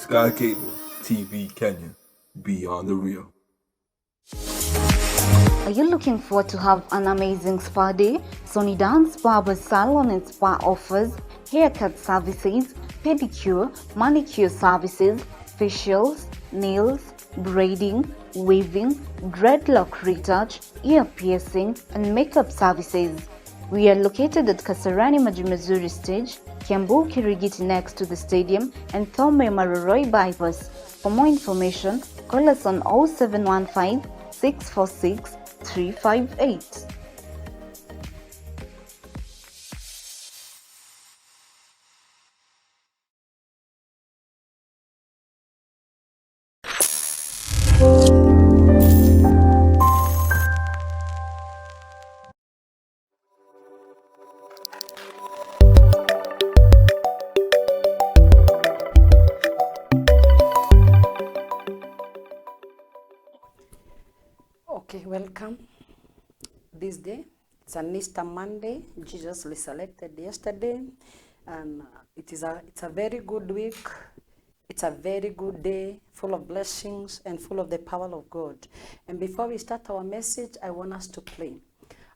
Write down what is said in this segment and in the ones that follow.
Sky Cable TV Kenya, Beyond the Real. Are you looking forward to have an amazing spa day? Sony Dance Barber Salon and Spa offers haircut services, pedicure, manicure services, facials, nails, braiding, weaving, dreadlock retouch, ear piercing, and makeup services. We are located at Kasarani Majimazuri Stage, Kiambu Kirigiti next to the stadium, and Thome Maroroi bypass. For more information, call us on 0715 646 358. Okay, welcome. This day, it's an Easter Monday. Jesus resurrected yesterday, and it's a very good week. It's a very good day, full of blessings and full of the power of God. And before we start our message, I want us to pray.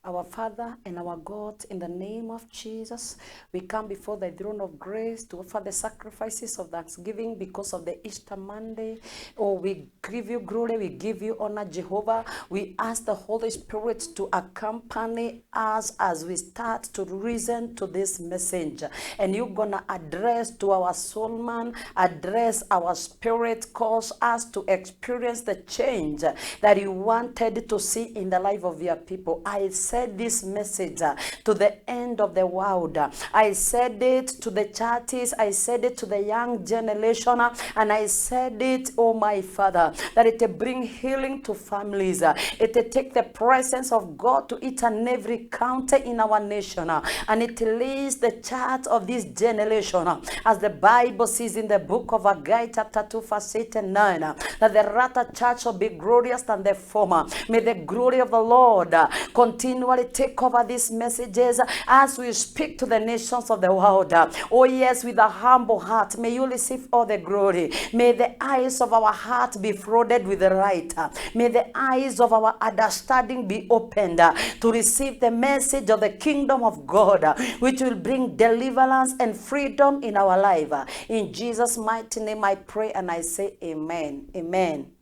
Our Father and our God, in the name of Jesus, we come before the throne of grace to offer the sacrifices of thanksgiving because of the Easter Monday. Oh, we give you glory, we give you honor, Jehovah. We ask the Holy Spirit to accompany us as we start to listen to this message. And you're going to address to our soul man, address our spirit, cause us to experience the change that you wanted to see in the life of your people. I said this message to the end of the world. I said it to the churches. I said it to the young generation. And I said it, oh my Father, that it will bring healing to families. It will take the presence of God to each and every county in our nation. And it leads the church of this generation. As the Bible says in the book of Haggai chapter 2 verse 8 and 9, that the latter church shall be glorious than the former. May the glory of the Lord continually take over these messages as we speak to the nations of the world. Oh yes, with a humble heart, may you receive all the glory. May the eyes of our heart be flooded with the light. May the eyes of our understanding be opened to receive the message of the kingdom of God, which will bring deliverance and freedom in our life. In Jesus' mighty name I pray and I say amen. Amen.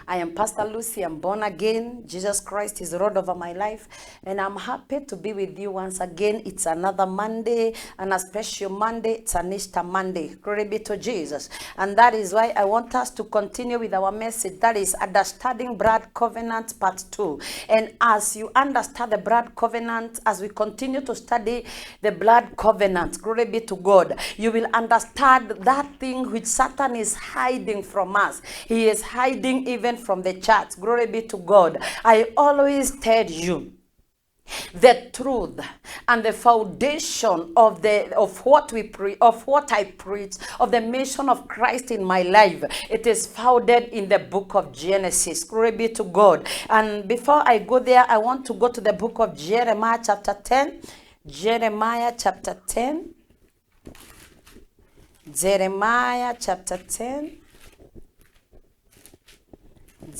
I am Pastor Lucy. I'm born again. Jesus Christ is Lord over my life. And I'm happy to be with you once again. It's another Monday, and a special Monday. It's an Easter Monday. Glory be to Jesus. And that is why I want us to continue with our message. That is Understanding Blood Covenant Part 2. And as you understand the blood covenant, as we continue to study the blood covenant, glory be to God, you will understand that thing which Satan is hiding from us. He is hiding even from the church. Glory be to God. I always tell you the truth and the foundation of what I preach, of the mission of Christ in my life. It is founded in the book of Genesis. Glory be to God. And before I go there, I want to go to the book of Jeremiah chapter 10. Jeremiah chapter 10. Jeremiah chapter 10.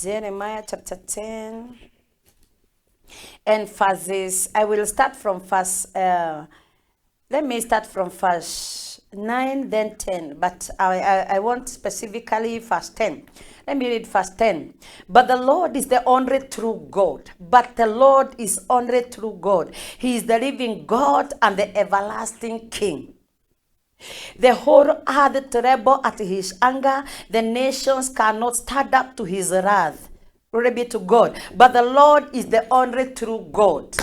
Jeremiah chapter 10 and verses, I will start from verse, let me start from verse 9, then 10, but I want specifically verse 10. Let me read verse 10. But the Lord is the only true God. But the Lord is only true God. He is the living God and the everlasting King. The whole earth tremble at his anger. The nations cannot stand up to his wrath. Glory be to God. But the Lord is the only true God.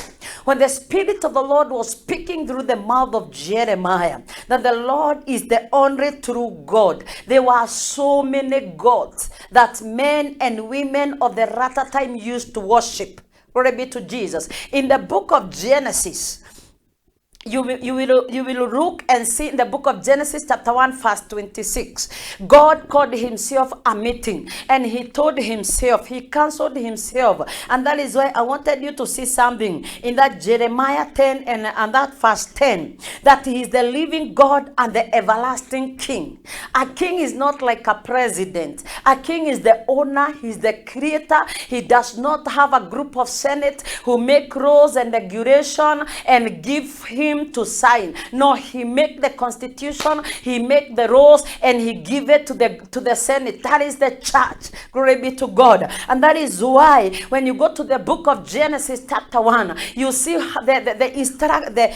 When the Spirit of the Lord was speaking through the mouth of Jeremiah, that the Lord is the only true God, there were so many gods that men and women of the latter time used to worship. Glory be to Jesus. In the book of Genesis, you will look and see in the book of Genesis chapter 1 verse 26. God called himself a meeting, and he told himself, he counseled himself. And that is why I wanted you to see something in that Jeremiah 10 and that verse 10, that he is the living God and the everlasting King. A king is not like a president. A king is the owner, he's the creator. He does not have a group of senate who make rules and regulation and give him to sign. No, he make the constitution, he make the rules, and he give it to the senate. That is the church. Glory be to God. And that is why when you go to the book of Genesis chapter 1, you see the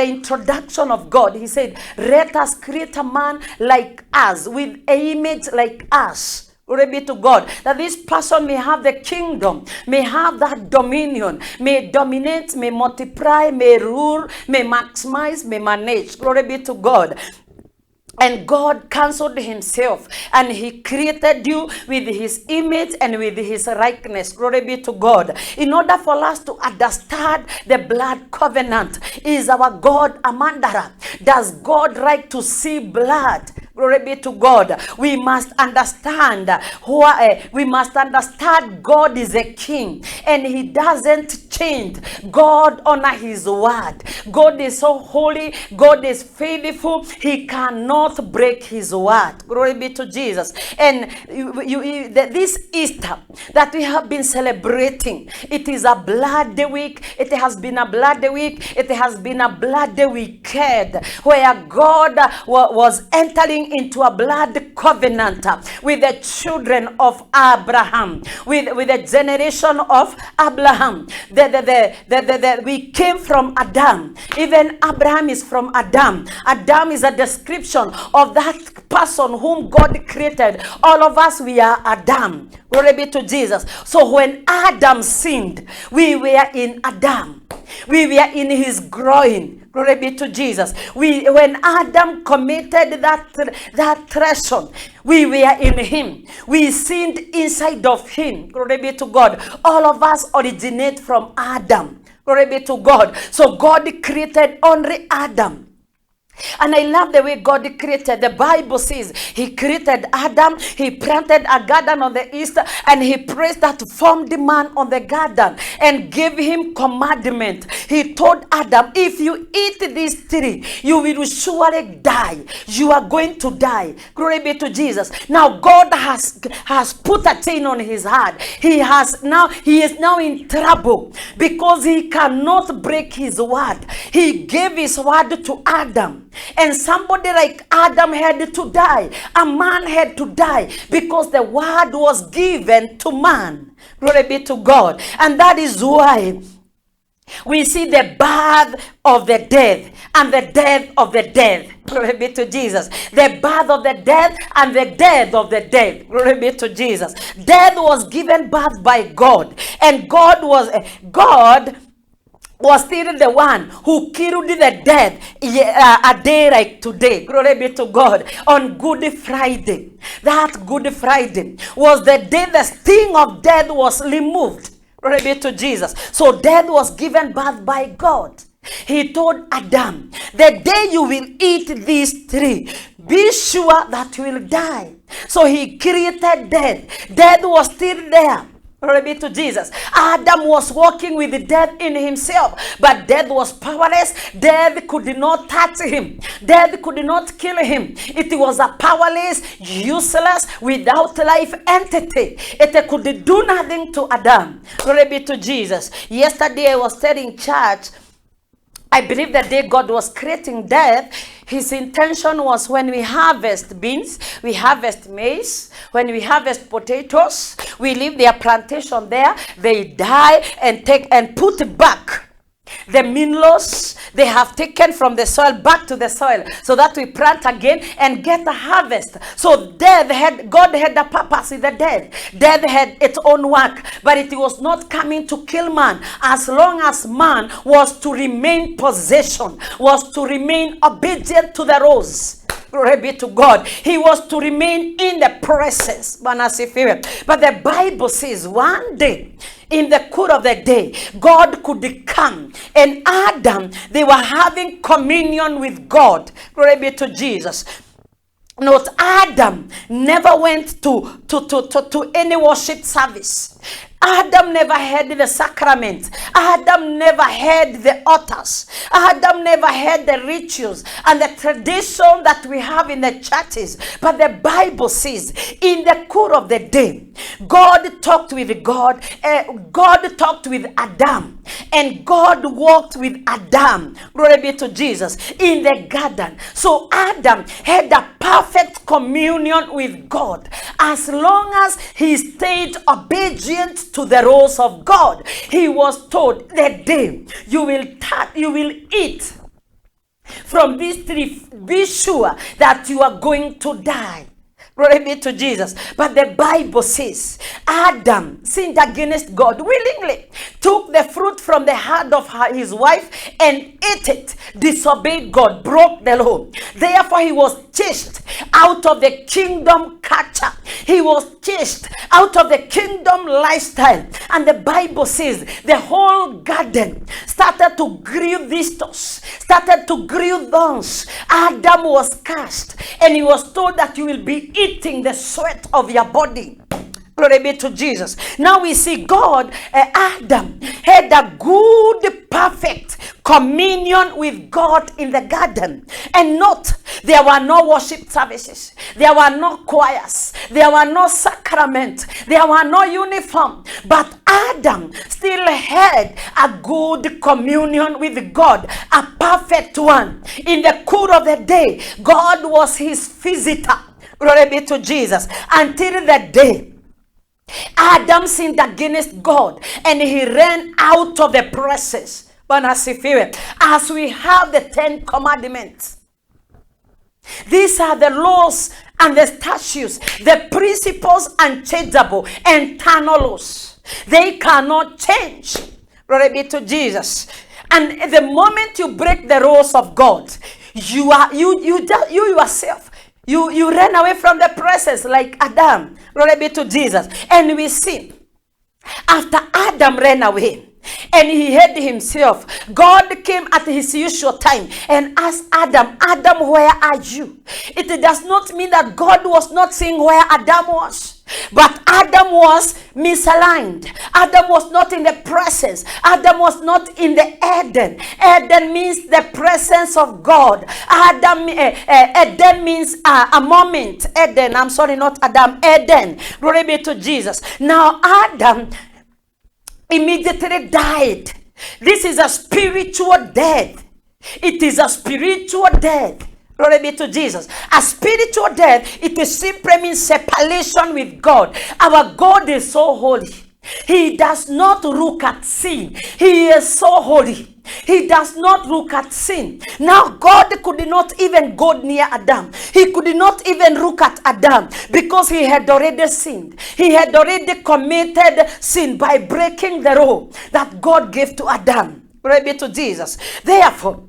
introduction of God. He said, let us create a man like us, with an image like us. Glory be to God. That this person may have the kingdom, may have that dominion, may dominate, may multiply, may rule, may maximize, may manage. Glory be to God. And God counseled himself, and he created you with his image and with his likeness. Glory be to God. In order for us to understand the blood covenant, is our God a murderer? Does God like to see blood? Glory be to God. We must understand we must understand God is a king, and he doesn't change. God honor his word. God is so holy. God is faithful. He cannot break his word. Glory be to Jesus. And this Easter that we have been celebrating, it is a bloody week. It has been a bloody week. It has been a bloody weekend where God was entering into a blood covenant with the children of Abraham, with the generation of Abraham. We came from Adam. Even Abraham is from Adam. Adam is a description of that person whom God created. All of us, we are Adam. Glory be to Jesus. So when Adam sinned, we were in Adam. We were in his groin. Glory be to Jesus. When Adam committed that treason, we were in him. We sinned inside of him. Glory be to God. All of us originate from Adam. Glory be to God. So God created only Adam. And I love the way God created. The Bible says he created Adam, he planted a garden on the east, and he placed that formed man on the garden and gave him commandment. He told Adam, if you eat this tree, you will surely die. You are going to die. Glory be to Jesus. Now God has put a chain on his heart. He is now in trouble because he cannot break his word. He gave his word to Adam. And somebody like Adam had to die. A man had to die because the word was given to man. Glory be to God. And that is why we see the birth of the dead and the death of the dead. Glory be to Jesus. The birth of the dead and the death of the dead. Glory be to Jesus. Death was given birth by God. And God was still the one who killed the dead a day like today. Glory be to God. On Good Friday. That Good Friday was the day the sting of death was removed. Glory be to Jesus. So death was given birth by God. He told Adam, the day you will eat this tree, be sure that you will die. So he created death. Death was still there. Glory be to Jesus. Adam was walking with death in himself, but death was powerless. Death could not touch him. Death could not kill him. It was a powerless, useless, without life entity. It could do nothing to Adam. Glory be to Jesus. Yesterday I was telling church, I believe the day God was creating death, his intention was when we harvest beans, we harvest maize, when we harvest potatoes, we leave their plantation there, they die and take and put back the minerals they have taken from the soil back to the soil, so that we plant again and get a harvest. So God had a purpose with the death. Death had its own work, but it was not coming to kill man, as long as man was to remain possession, was to remain obedient to the rules. Glory be to God. He was to remain in the presence. But the Bible says one day in the cool of the day, God could come. And Adam, they were having communion with God. Glory be to Jesus. Not Adam never went to any worship service. Adam never had the sacrament. Adam never had the altars. Adam never had the rituals and the tradition that we have in the churches. But the Bible says, in the cool of the day, God talked with God talked with Adam, and God walked with Adam. Glory be to Jesus, in the garden. So Adam had a perfect communion with God as long as he stayed obedient to the rules of God. He was told, the day you will eat from this tree, be sure that you are going to die. Glory be to Jesus. But the Bible says Adam sinned against God willingly, took the fruit from the hand of his wife and ate it, disobeyed God, broke the law. Therefore he was chased out of the kingdom culture. He was chased out of the kingdom lifestyle. And the Bible says the whole garden started to grieve visitors, started to grieve thorns. Adam was cast, and he was told that you will be eating the sweat of your body. Glory be to Jesus. Now we see God, Adam had a good, perfect communion with God in the garden. And there were no worship services. There were no choirs. There were no sacrament. There were no uniform. But Adam still had a good communion with God, a perfect one. In the cool of the day, God was his visitor. Glory be to Jesus. Until the day Adam sinned against God and he ran out of the presence. As we have the 10 commandments, these are the laws and the statutes, the principles unchangeable, eternal laws. They cannot change. Glory be to Jesus. And the moment you break the rules of God, you yourself, you ran away from the presence like Adam. Glory be to Jesus. And we see, after Adam ran away and he hid himself, God came at his usual time and asked Adam, Adam, where are you? It does not mean that God was not seeing where Adam was. But Adam was misaligned. Adam was not in the presence. Adam was not in the Eden. Eden means the presence of God. Eden means a moment. Eden, I'm sorry, not Adam. Eden. Glory be to Jesus. Now Adam immediately died. This is a spiritual death. It is a spiritual death. Glory be to Jesus. A spiritual death, it simply means separation with God. Our God is so holy. He does not look at sin. He is so holy. He does not look at sin. Now God could not even go near Adam. He could not even look at Adam because he had already sinned. He had already committed sin by breaking the law that God gave to Adam. Glory be to Jesus. Therefore,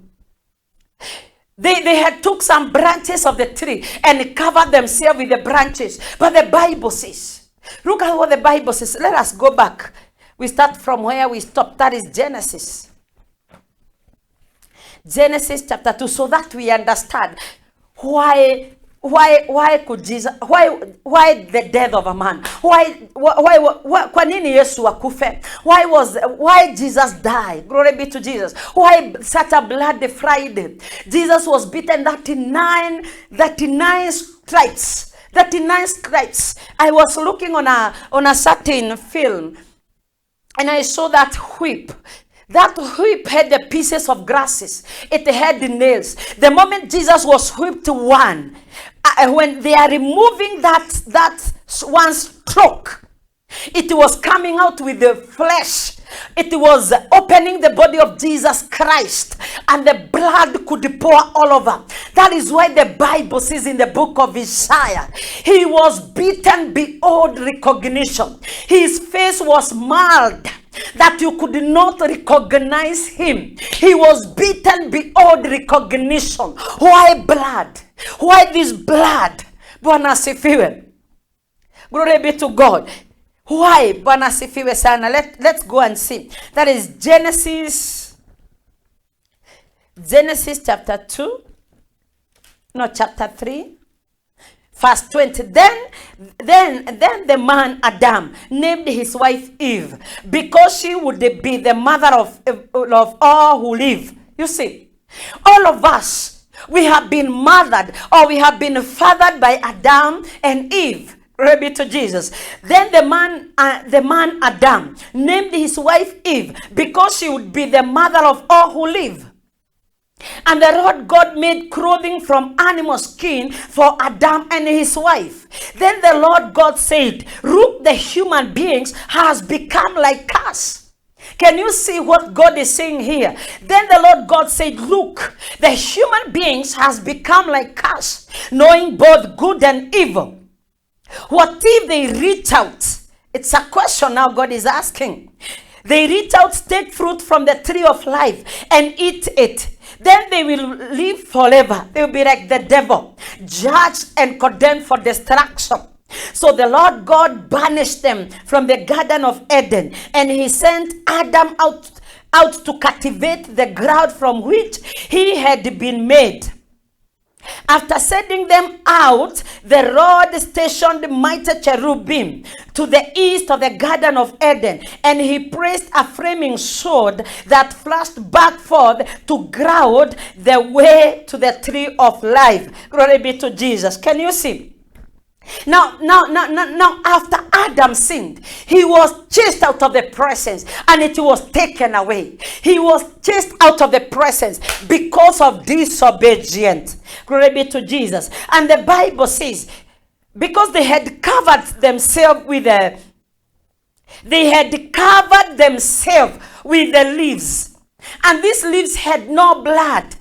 they had took some branches of the tree and covered themselves with the branches. But the Bible says, look at what the Bible says. Let us go back. We start from where we stopped. That is Genesis. Genesis chapter 2, so that we understand why could Jesus, why the death of a man? Kwa nini Yesu akufe? Why Jesus died? Glory be to Jesus. Why such a bloody Friday? Jesus was beaten 39 stripes. 39 stripes. I was looking on a certain film and I saw that whip. That whip had the pieces of grasses. It had the nails. The moment Jesus was whipped one, when they are removing that one stroke, it was coming out with the flesh. It was opening the body of Jesus Christ, and the blood could pour all over. That is why the Bible says in the book of Isaiah, he was beaten beyond recognition. His face was marred that you could not recognize him. He was beaten beyond recognition. Why blood? Why this blood? Bwana asifiwe. Glory be to God. Why? Bwana sifiwe sana. Let's go and see. That is Genesis chapter 2. No, chapter 3. Verse 20. Then the man Adam named his wife Eve, because she would be the mother of all who live. You see, all of us, we have been mothered, or we have been fathered by Adam and Eve. Glory be to Jesus. Then the man Adam named his wife Eve, because she would be the mother of all who live. And the Lord God made clothing from animal skin for Adam and his wife. Then the Lord God said, look, the human beings has become like us. Can you see what God is saying here? Then the Lord God said, look, the human beings has become like us, knowing both good and evil. What if they reach out? It's a question now God is asking. They reach out, take fruit from the tree of life and eat it. Then they will live forever. They will be like the devil, judged and condemned for destruction. So the Lord God banished them from the Garden of Eden, and he sent Adam out to cultivate the ground from which he had been made. After sending them out, the Lord stationed mighty cherubim to the east of the Garden of Eden, and he placed a flaming sword that flashed back forth to guard the way to the tree of life. Glory be to Jesus. Can you see? Now, after Adam sinned, he was chased out of the presence, and it was taken away. He was chased out of the presence because of disobedience. Glory be to Jesus. And the Bible says, because they had covered themselves with the leaves, and these leaves had no blood.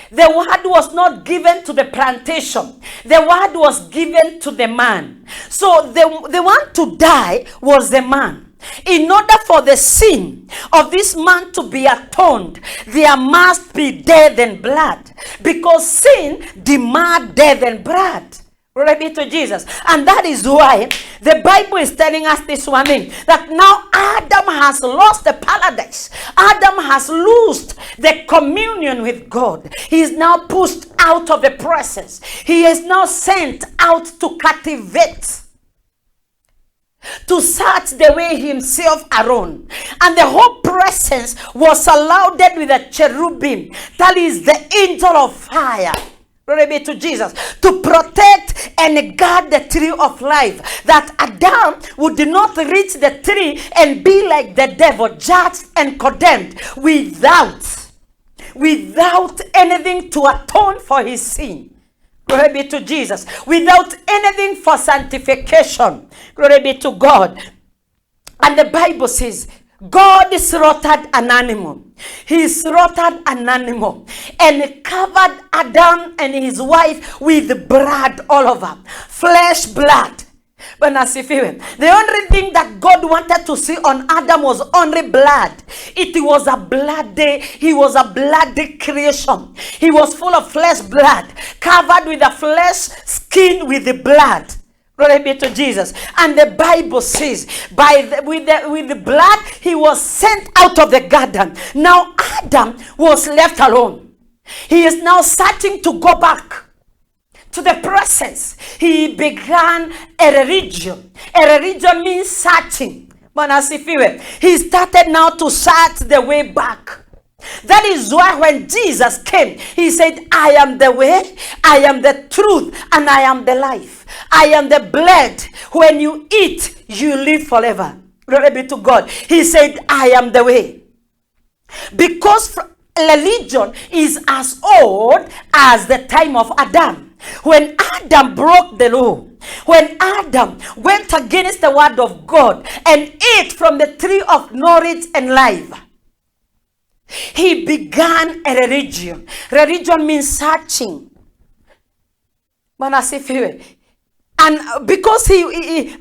The word was not given to the plantation. The word was given to the man. So the one to die was the man. In order for the sin of this man to be atoned, there must be death and blood. Because sin demands death and blood. Glory be to Jesus. And that is why the Bible is telling us this one thing, that now Adam has lost the paradise. Adam has lost the communion with God. He is now pushed out of the presence. He is now sent out to cultivate, to search the way himself alone. And the whole presence was surrounded with a cherubim, that is the angel of fire. Glory be to Jesus. To protect and guard the tree of life, that Adam would not reach the tree and be like the devil, judged and condemned without anything to atone for his sin. Glory be to Jesus. Without anything for sanctification. Glory be to God. And the Bible says, God slaughtered an animal. He slaughtered an animal and covered Adam and his wife with blood all over. Flesh, blood. But the only thing that God wanted to see on Adam was only blood. It was a bloody, he was a bloody creation. He was full of flesh, blood, covered with a flesh, skin with the blood. Glory be to Jesus. And the Bible says, with the blood, he was sent out of the garden. Now Adam was left alone. He is now searching to go back to the presence. He began a religion. A religion means searching. He started now to search the way back. That is why when Jesus came, he said, I am the way, I am the truth, and I am the life. I am the blood. When you eat, you live forever. Glory be to God. He said, I am the way. Because religion is as old as the time of Adam. When Adam broke the law, when Adam went against the word of God and ate from the tree of knowledge and life, he began a religion. Religion means searching. And because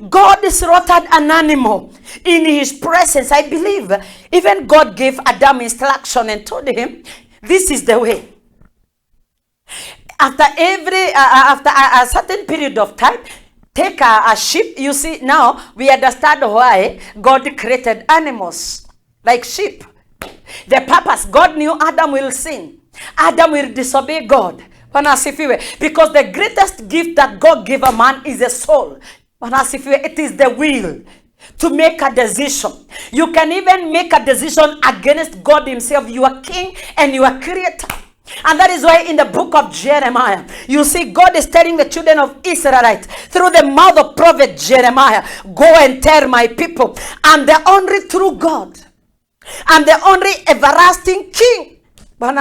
God slaughtered an animal in his presence, I believe even God gave Adam instruction and told him, this is the way. After a certain period of time, Take a sheep. You see, now we understand why God created animals like sheep. The purpose, God knew Adam will sin. Adam will disobey God. Because the greatest gift that God gave a man is a soul. It is the will to make a decision. You can even make a decision against God himself. You are king and you are creator. And that is why in the book of Jeremiah, you see God is telling the children of Israelites through the mouth of prophet Jeremiah, go and tell my people, I'm the only true God. I'm the only everlasting king. I'm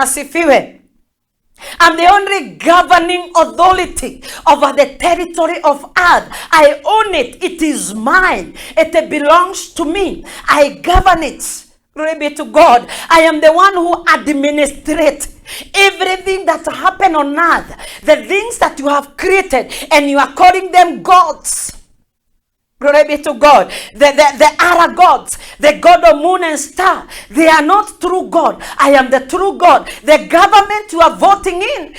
the only governing authority over the territory of earth. I own it. It is mine. It belongs to me. I govern it. Glory be to God. I am the one who administrates everything that happened on earth. The things that you have created and you are calling them gods. Glory be to God. The other gods, the God of moon and star, they are not true God. I am the true God. The government you are voting in,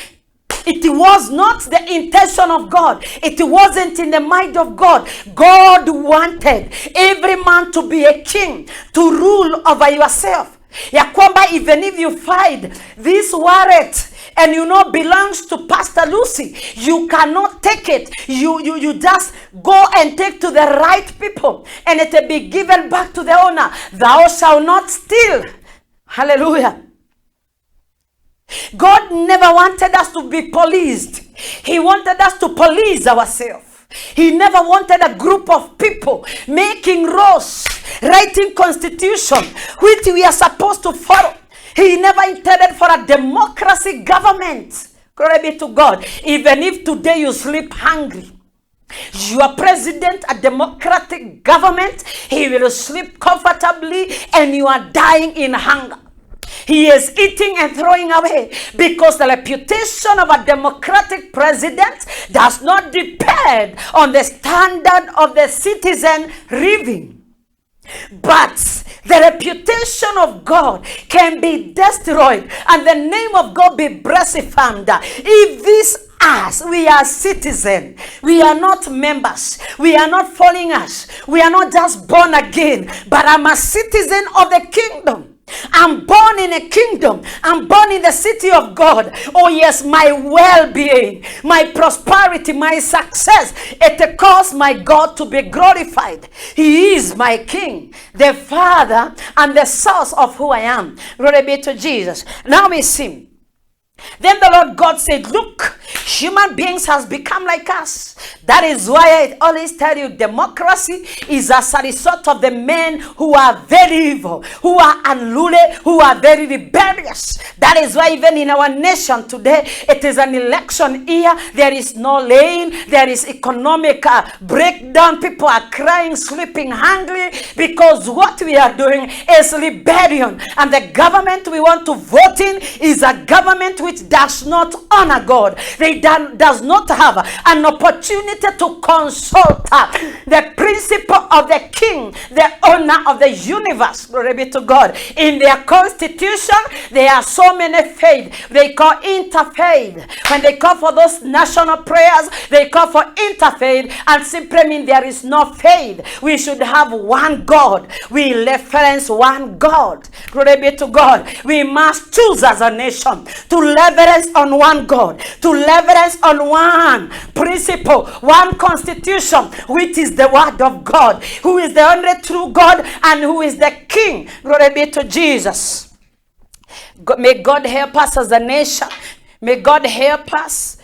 it was not the intention of God. It wasn't in the mind of God. God wanted every man to be a king, to rule over yourself. Ya kwamba even if you find this wallet and you know belongs to Pastor Lucy, you cannot take it. You just go and take to the right people and it will be given back to the owner. Thou shalt not steal. Hallelujah. God never wanted us to be policed. He wanted us to police ourselves. He never wanted a group of people making laws, writing constitution, which we are supposed to follow. He never intended for a democracy government. Glory be to God. Even if today you sleep hungry, your president, a democratic government, he will sleep comfortably and you are dying in hunger. He is eating and throwing away because the reputation of a democratic president does not depend on the standard of the citizen living. But the reputation of God can be destroyed and the name of God be blasphemed if this us, we are citizens. We are not members. We are not followers. We are not just born again, but I'm a citizen of the kingdom. I'm born in a kingdom. I'm born in the city of God. Oh yes, my well-being, my prosperity, my success, it caused my God to be glorified. He is my king, the Father and the source of who I am. Glory be to Jesus. Now we see. Then the Lord God said, look, human beings has become like us. That is why I always tell you democracy is as a result of the men who are very evil, who are unruly, who are very rebellious. That is why even in our nation today, it is an election year. There is no lane. There is economic breakdown. People are crying, sleeping hungry because what we are doing is rebellion. And the government we want to vote in is a government which does not honor God. They does not have an opportunity to consult the principle of the king, the owner of the universe. Glory be to God. In their constitution, there are so many faiths. They call interfaith. When they call for those national prayers, they call for interfaith and simply mean there is no faith. We should have one God. We reference one God. Glory be to God. We must choose as a nation to leverage on one God, to leverage on one principle, one constitution, which is the word of God, who is the only true God and who is the King. Glory be to Jesus. May God help us as a nation. May God help us.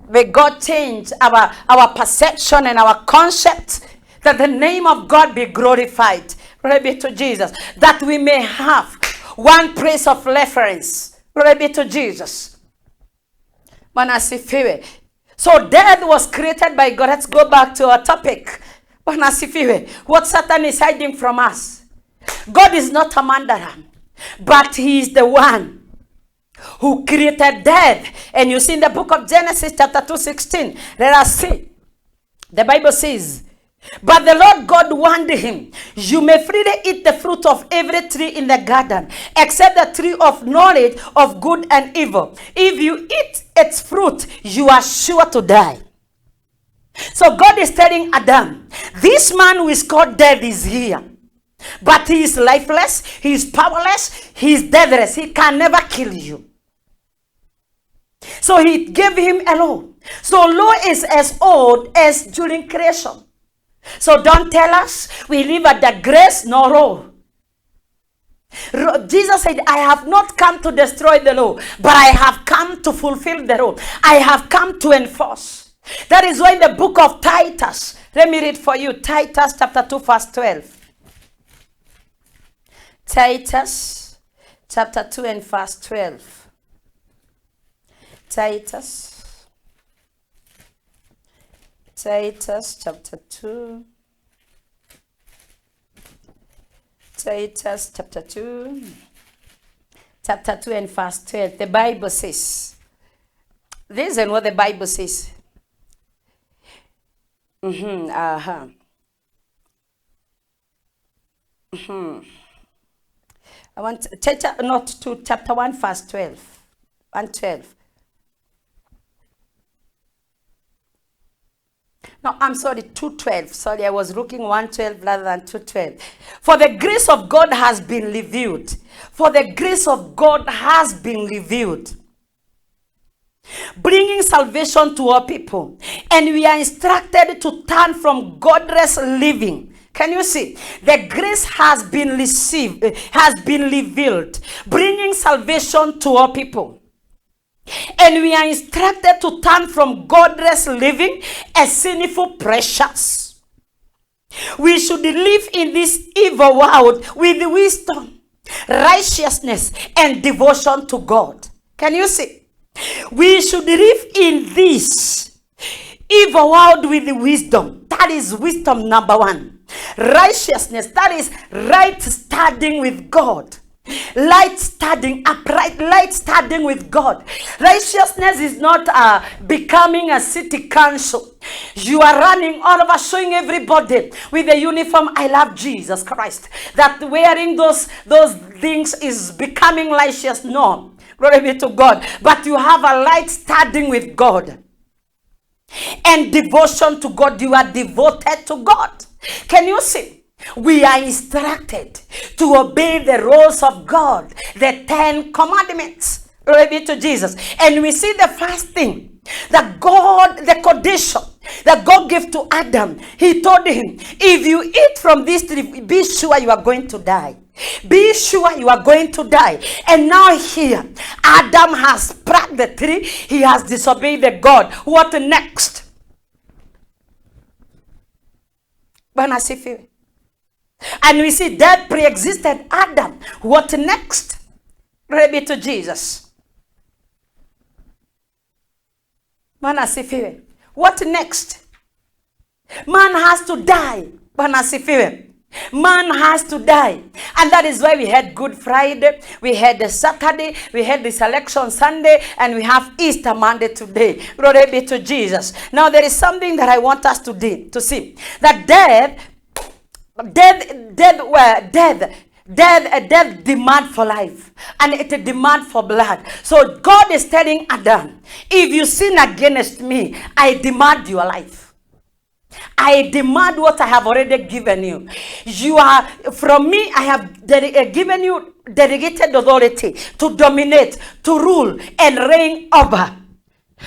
May God change our perception and our concept, that the name of God be glorified. Glory be to Jesus. That we may have one place of reference. Glory be to Jesus. So death was created by God. Let's go back to our topic. What Satan is hiding from us. God is not a murderer, but he is the one who created death. And you see in the book of Genesis chapter 2:16. Let us see. The Bible says, but the Lord God warned him, you may freely eat the fruit of every tree in the garden, except the tree of knowledge of good and evil. If you eat its fruit, you are sure to die. So God is telling Adam, this man who is called death is here. But he is lifeless, he is powerless, he is deathless. He can never kill you. So he gave him a law. So law is as old as during creation. So don't tell us we live at the grace nor law. Jesus said, I have not come to destroy the law, but I have come to fulfill the law. I have come to enforce. That is why in the book of Titus, let me read for you, Titus chapter 2 verse 12. Titus chapter 2 and verse 12. Titus chapter 2. Titus chapter 2. Chapter 2 and verse 12. The Bible says, listen what the Bible says. I want chapter 1 verse 12. 1:12. No, I'm sorry, 2:12. Sorry, I was looking 1:12 rather than 2:12. For the grace of God has been revealed. For the grace of God has been revealed, bringing salvation to all people. And we are instructed to turn from godless living. Can you see? The grace has been received, has been revealed, bringing salvation to all people. And we are instructed to turn from godless living as sinful pressures. We should live in this evil world with wisdom, righteousness, and devotion to God. Can you see? We should live in this evil world with wisdom. That is wisdom number one. Righteousness, that is right standing with God. Light standing upright, light standing with God. Righteousness is not becoming a city council. You are running all over showing everybody with the uniform, I love Jesus Christ. That wearing those things is becoming righteous. No. Glory be to God. But you have a light standing with God. And devotion to God. You are devoted to God. Can you see? We are instructed to obey the rules of God, the 10 commandments. Glory be to Jesus. And we see the first thing that God, the condition that God gave to Adam. He told him, if you eat from this tree, be sure you are going to die. Be sure you are going to die. And now here, Adam has sprung the tree. He has disobeyed the God. What next? And we see that pre-existed Adam. What next? Glory be to Jesus. What next? Man has to die. Man has to die. And that is why we had Good Friday, we had the Saturday, we had the Selection Sunday, and we have Easter Monday today. Glory be to Jesus. Now there is something that I want us to see. That death demand for life, and it a demand for blood. So God is telling Adam, if you sin against me, I demand your life. I demand what I have already given you. You are, from me, I have given you delegated authority to dominate, to rule, and reign over.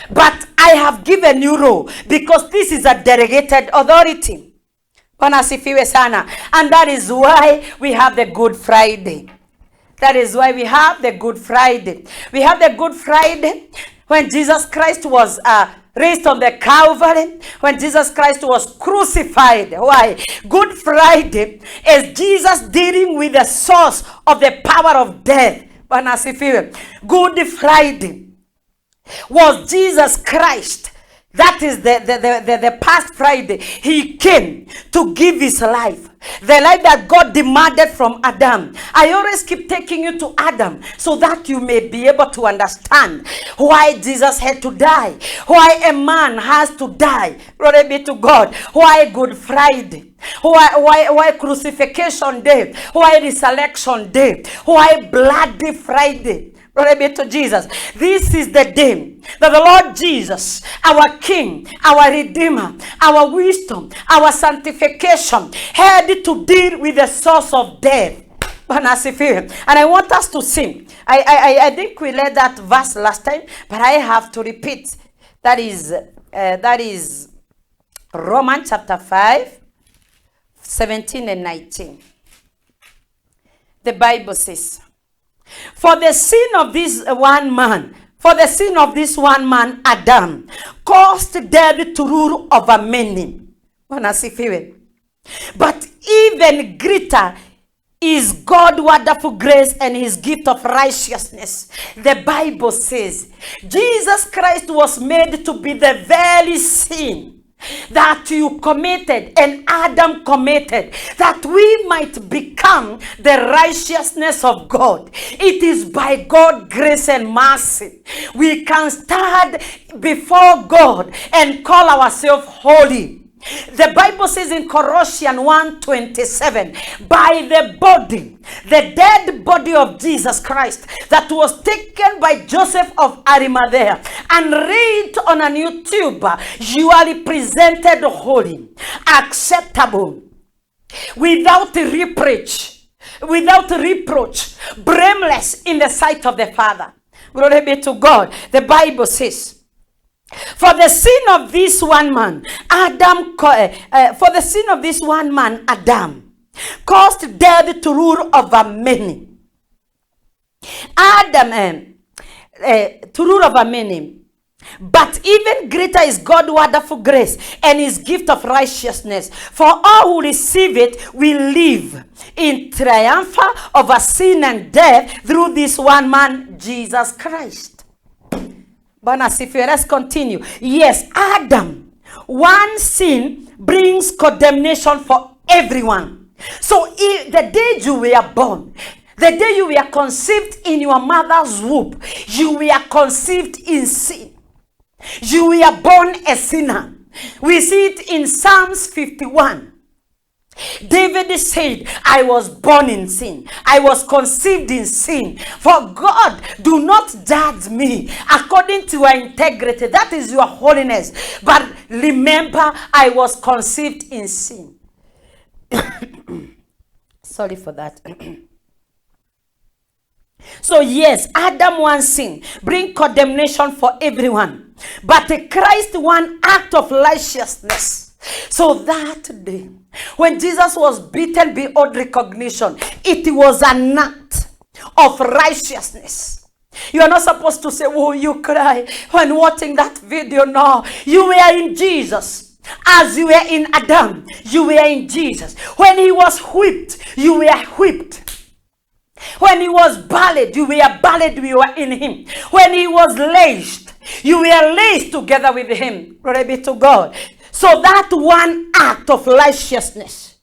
But I have given you rule because this is a delegated authority. And that is why we have the Good Friday. That is why we have the Good Friday. We have the Good Friday when Jesus Christ was raised on the Calvary, when Jesus Christ was crucified. Why? Good Friday is Jesus dealing with the source of the power of death. Good Friday was Jesus Christ. That is the past Friday. He came to give his life. The life that God demanded from Adam. I always keep taking you to Adam so that you may be able to understand why Jesus had to die. Why a man has to die. Glory be to God. Why Good Friday. Why Crucifixion Day. Why Resurrection Day. Why Bloody Friday. Glory be to Jesus. This is the day that the Lord Jesus, our King, our Redeemer, our wisdom, our sanctification, had to deal with the source of death. And I want us to sing. I think we read that verse last time, but I have to repeat. That is Romans chapter 5, 17 and 19. The Bible says, for the sin of this one man, Adam, caused death to rule over many. But even greater is God's wonderful grace and his gift of righteousness. The Bible says Jesus Christ was made to be the very sin that you committed and Adam committed, that we might become the righteousness of God. It is by God's grace and mercy we can stand before God and call ourselves holy. The Bible says in Colossians 1:27, by the body, the dead body of Jesus Christ that was taken by Joseph of Arimathea and raised on a new tube, you are represented holy, acceptable, without reproach, blameless in the sight of the Father. Glory be to God. The Bible says, for the sin of this one man, Adam, caused death to rule over many. To rule over many. But even greater is God's wonderful grace and his gift of righteousness. For all who receive it will live in triumph over sin and death through this one man, Jesus Christ. Let's continue. Yes, Adam, one sin brings condemnation for everyone. So the day you were born, the day you were conceived in your mother's womb, you were conceived in sin. You were born a sinner. We see it in Psalms 51. David said, I was born in sin. I was conceived in sin. For God, do not judge me according to your integrity. That is your holiness. But remember, I was conceived in sin. Sorry for that. So yes, Adam one sin bring condemnation for everyone. But Christ one act of righteousness. So that day, when Jesus was beaten beyond recognition, it was an act of righteousness. You are not supposed to say, oh, you cry when watching that video. No, you were in Jesus. As you were in Adam, you were in Jesus. When he was whipped, you were whipped. When he was buried, you were buried, we were in him. When he was laced, you were laced together with him. Glory be to God. So that one act of righteousness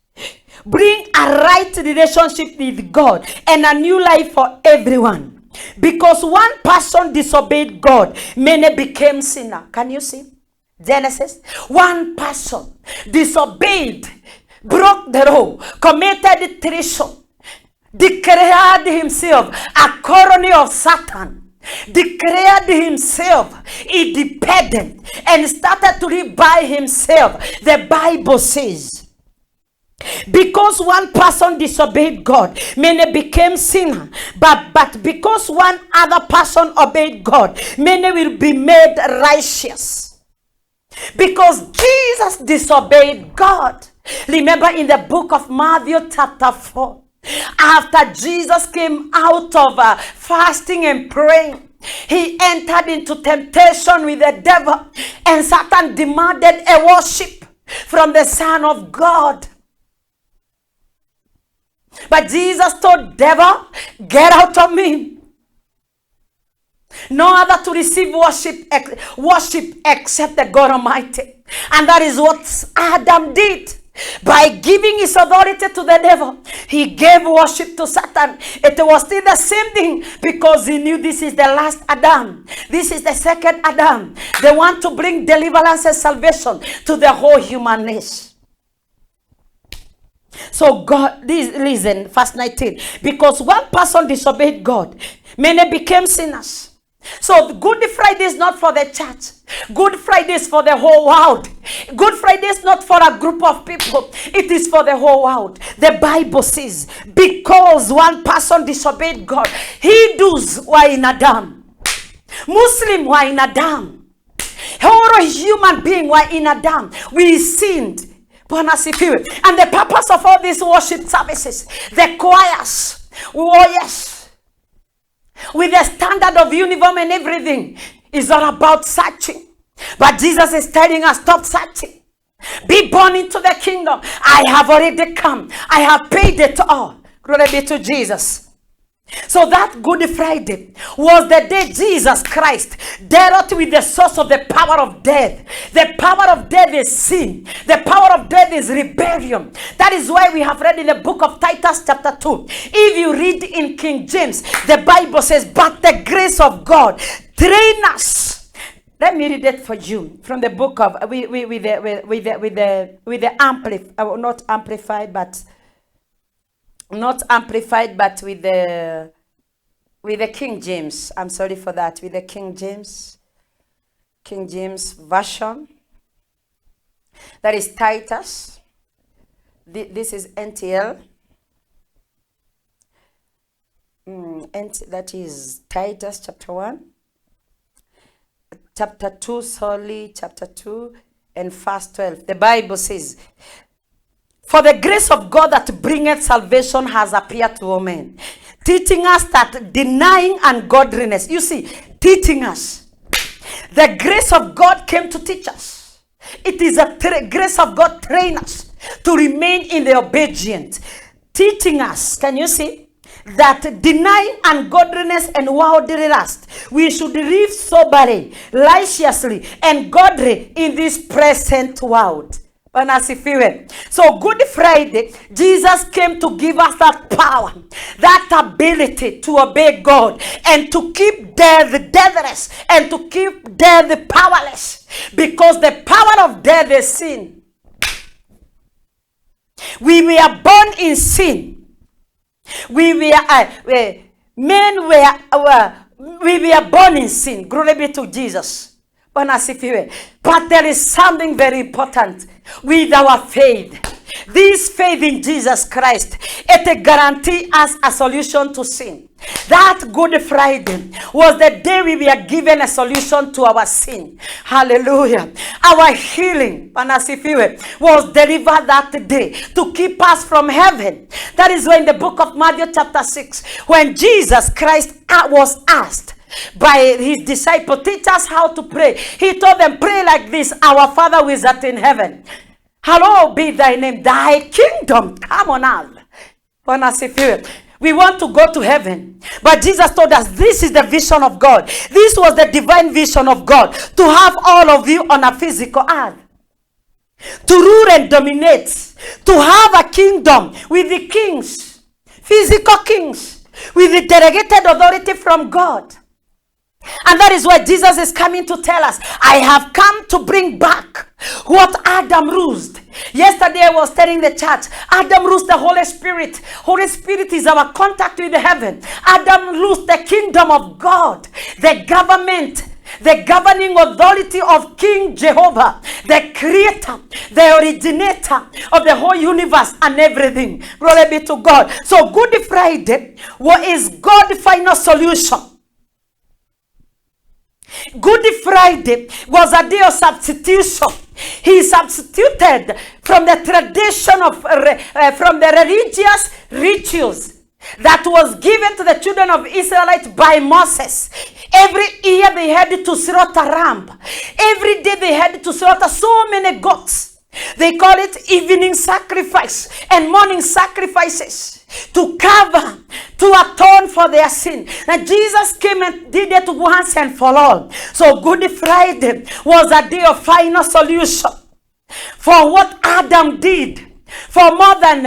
bring a right relationship with God and a new life for everyone. Because one person disobeyed God, many became sinner. Can you see? Genesis. One person disobeyed, broke the law, committed treason, declared himself a colony of Satan, declared himself independent, and started to live by himself. The Bible says, because one person disobeyed God, many became sinners. But because one other person obeyed God, many will be made righteous. Because Jesus disobeyed God. Remember in the book of Matthew chapter 4, after Jesus came out of fasting and praying, he entered into temptation with the devil, and Satan demanded a worship from the Son of God. But Jesus told devil, get out of me. No other to receive worship except the God Almighty. And that is what Adam did. By giving his authority to the devil, he gave worship to Satan. It was still the same thing, because he knew this is the last Adam. This is the second Adam. They want to bring deliverance and salvation to the whole human race. So God, listen, verse 19. Because one person disobeyed God, many became sinners. So Good Friday is not for the church. Good Friday is for the whole world. Good Friday is not for a group of people. It is for the whole world. The Bible says, because one person disobeyed God, Hindus were in Adam, Muslims were in Adam, all human beings were in Adam. We sinned. And the purpose of all these worship services, the choirs, oh yes, with the standard of uniform and everything, is all about searching. But Jesus is telling us, stop searching. Be born into the kingdom. I have already come. I have paid it all. Glory be to Jesus. So that Good Friday was the day Jesus Christ dealt with the source of the power of death. The power of death is sin. The power of death is rebellion. That is why we have read in the book of Titus chapter 2. If you read in King James, the Bible says, but the grace of God train us. Let me read it for you from the book of with the amplified, not amplified, but with the King James. I'm sorry for that. With the King James version. That is Titus. This is NTL. That is Titus chapter 1. Chapter 2, chapter 2 and verse 12. The Bible says, for the grace of God that bringeth salvation has appeared to all men, teaching us that denying ungodliness, you see, teaching us. The grace of God came to teach us. It is a grace of God train us to remain in the obedient. Teaching us, can you see? That denying ungodliness and worldly lust, we should live soberly, righteously, and godly in this present world. So Good Friday, Jesus came to give us that power, that ability to obey God and to keep death deathless and to keep death powerless, because the power of death is sin. We were born in sin. We were born in sin. Glory be to Jesus. But there is something very important with our faith. This faith in Jesus Christ, it guarantees us a solution to sin. That Good Friday was the day we were given a solution to our sin. Hallelujah. Our healing was delivered that day to keep us from heaven. That is when the book of Matthew chapter 6, when Jesus Christ was asked by his disciples, teach us how to pray. He told them, pray like this: our Father who is in heaven, hallowed be thy name, thy kingdom come on earth. We want to go to heaven, but Jesus told us this is the vision of God. This was the divine vision of God, to have all of you on a physical earth, to rule and dominate, to have a kingdom with the kings, physical kings, with the delegated authority from God. And that is why Jesus is coming to tell us, I have come to bring back what Adam lost. Yesterday I was telling the church, Adam lost the Holy Spirit. Holy Spirit is our contact with heaven. Adam lost the kingdom of God, the government, the governing authority of King Jehovah, the creator, the originator of the whole universe and everything. Glory be to God. So Good Friday is God's final solution. Good Friday was a day of substitution. He substituted from the tradition of from the religious rituals that was given to the children of Israelites by Moses. Every year they had to slaughter a ram. Every day they had to slaughter so many goats. They call it evening sacrifice and morning sacrifices to cover, to atone for their sin. And Jesus came and did it once and for all. So Good Friday was a day of final solution for what Adam did for more than,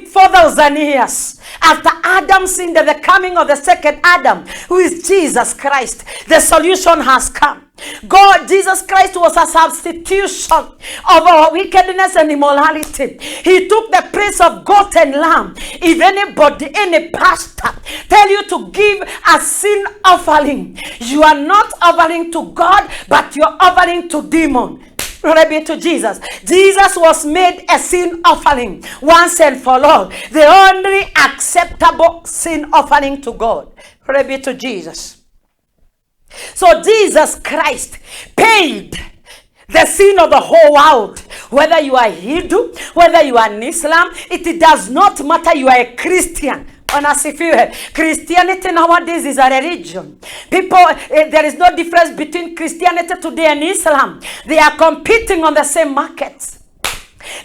4,000 years. After Adam sinned, at the coming of the second Adam, who is Jesus Christ, the solution has come. God, Jesus Christ was a substitution of our wickedness and immorality. He took the place of goat and lamb. If anybody, any pastor, tell you to give a sin offering, you are not offering to God, but you're offering to demon. Glory be to Jesus. Jesus was made a sin offering once and for all. The only acceptable sin offering to God. Glory be to Jesus. So Jesus Christ paid the sin of the whole world. Whether you are Hindu, whether you are in Islam, it does not matter. You are a Christian. Christianity nowadays is a religion. People, there is no difference between Christianity today and Islam. They are competing on the same markets.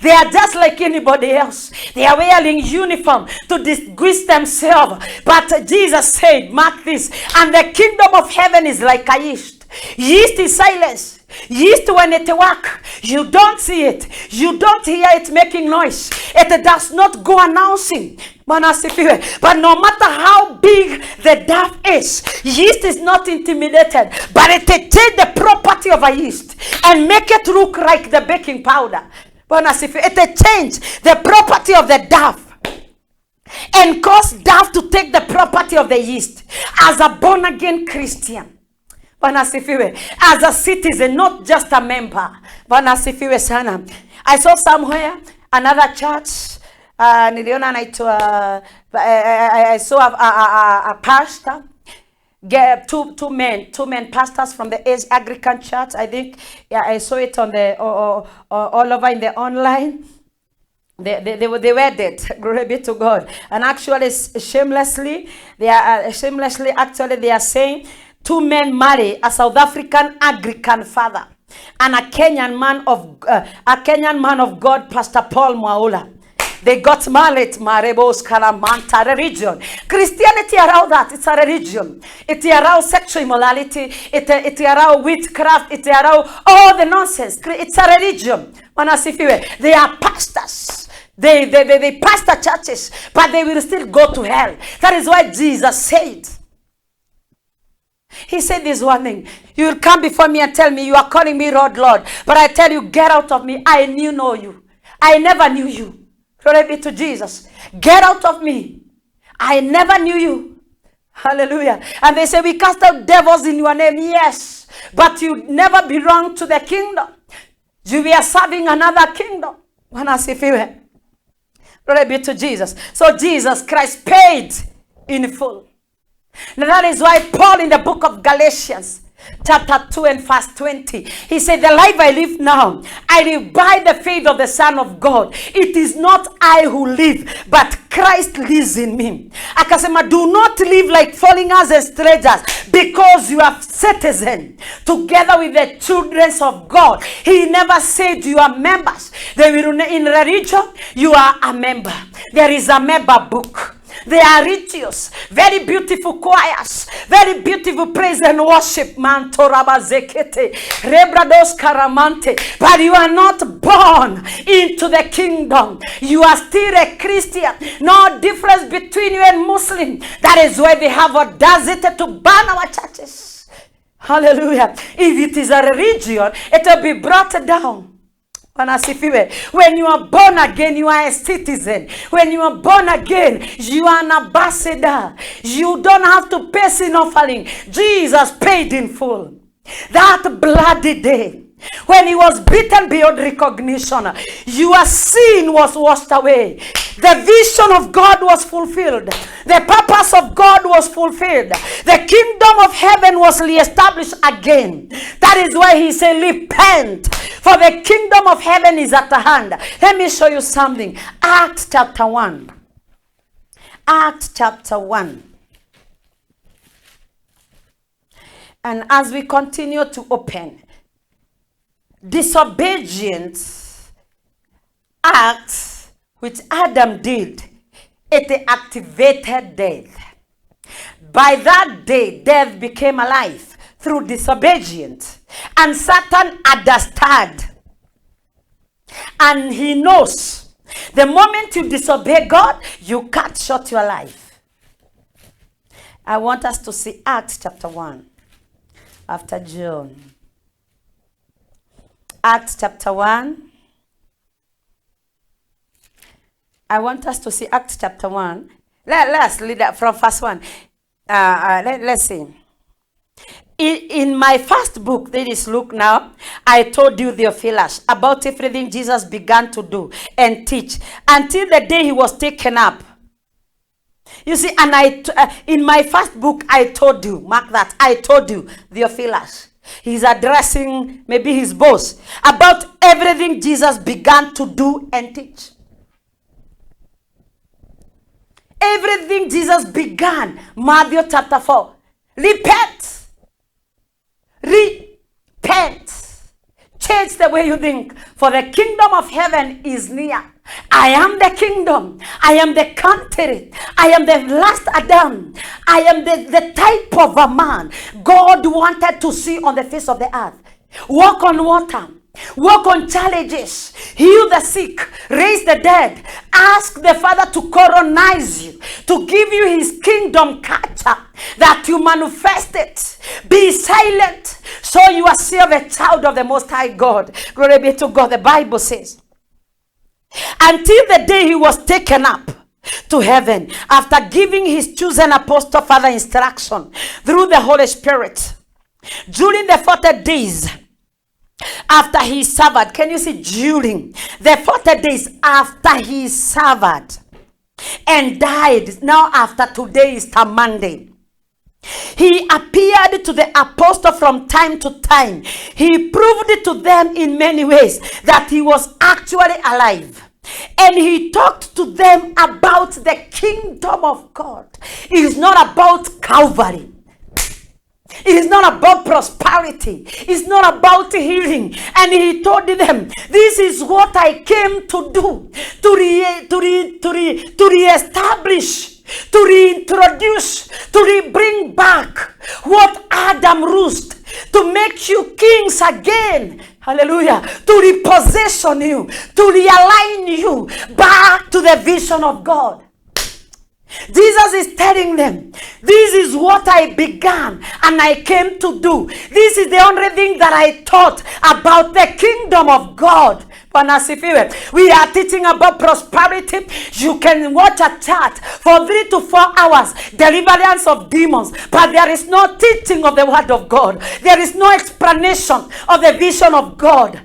They are just like anybody else. They are wearing uniform to disguise themselves. But Jesus said, mark this, and the kingdom of heaven is like a yeast. Yeast is silence. Yeast, when it works, you don't see it. You don't hear it making noise. It does not go announcing. But no matter how big the dough is, yeast is not intimidated. But it takes the property of a yeast and make it look like the baking powder. It change the property of the dough and cause dough to take the property of the yeast. As a born-again Christian, as a citizen, not just a member. I saw somewhere another church. I saw a pastor. Two men pastors from the Anglican Church. I think, yeah, I saw it on the all over in the online. They were dead. Glory be to God. And actually, shamelessly, they are saying two men marry a South African Anglican father and a Kenyan man of God, Pastor Paul Mwaula. They got married, Marebos Karamanta, religion. Christianity around that, it's a religion. It around sexual immorality, it around witchcraft, it around all the nonsense. It's a religion. They are pastors. They pastor churches, but they will still go to hell. That is why Jesus said, he said this one thing, you will come before me and tell me you are calling me Lord, Lord. But I tell you, get out of me. I know you. I never knew you. Glory be to Jesus. Get out of me. I never knew you. Hallelujah. And they say, we cast out devils in your name. Yes. But you never belong to the kingdom. You were serving another kingdom. Glory be to Jesus. So Jesus Christ paid in full. Now that is why Paul in the book of Galatians, chapter 2 and verse 20, he said, the life I live now, I live by the faith of the Son of God. It is not I who live, but Christ lives in me. Akasema, do not live like foreigners and strangers, because you are citizens together with the children of God. He never said you are members. In religion, you are a member. There is a member book. They are rituals, very beautiful choirs, very beautiful praise and worship. Mantorabazekete, rebrados karamante. But you are not born into the kingdom. You are still a Christian. No difference between you and Muslim. That is why they have audacity to ban our churches. Hallelujah. If it is a religion, it will be brought down. When you are born again, you are a citizen. When you are born again, you are an ambassador. You don't have to pay sin offering. Jesus paid in full. That bloody day, when he was beaten beyond recognition, your sin was washed away. The vision of God was fulfilled. The purpose of God was fulfilled. The kingdom of heaven was reestablished again. That is why he said, repent, for the kingdom of heaven is at hand. Let me show you something. Acts chapter 1. Acts chapter 1. And as we continue to open, disobedience acts which Adam did, it activated death. By that day, death became alive through disobedience. And Satan understood. And he knows the moment you disobey God, you cut short your life. I want us to see Acts chapter 1 after John. Acts chapter 1. I want us to see Acts chapter 1. Let's read that from verse 1. Let's see. In my first book, that is Luke now, I told you, Theophilus, about everything Jesus began to do and teach until the day he was taken up. You see, and in my first book, I told you, mark that, I told you, Theophilus. He's addressing maybe his boss about everything Jesus began to do and teach. Everything Jesus began, Matthew chapter 4. Repent. Change the way you think, for the kingdom of heaven is near. I am the kingdom. I am the country. I am the last Adam. I am the type of a man God wanted to see on the face of the earth. Walk on water. Walk on challenges. Heal the sick. Raise the dead. Ask the Father to colonize you, to give you his kingdom culture, that you manifest it. Be silent, so you are still a child of the Most High God. Glory be to God. The Bible says, until the day he was taken up to heaven, after giving his chosen apostle further instruction through the Holy Spirit, during the 40 days after he suffered. Can you see? During the 40 days after he suffered and died. Now after today is Monday. He appeared to the apostle from time to time. He proved it to them in many ways that he was actually alive. And he talked to them about the kingdom of God. It is not about Calvary. It is not about prosperity. It's not about healing. And he told them, this is what I came to do. To reestablish, to reintroduce, to bring back what Adam lost. To make you kings again. Hallelujah. To reposition you. To realign you back to the vision of God. Jesus is telling them, this is what I began and I came to do. This is the only thing that I taught about the kingdom of God. We are teaching about prosperity. You can watch a chat for 3 to 4 hours, deliverance of demons, but there is no teaching of the word of God. There is no explanation of the vision of God.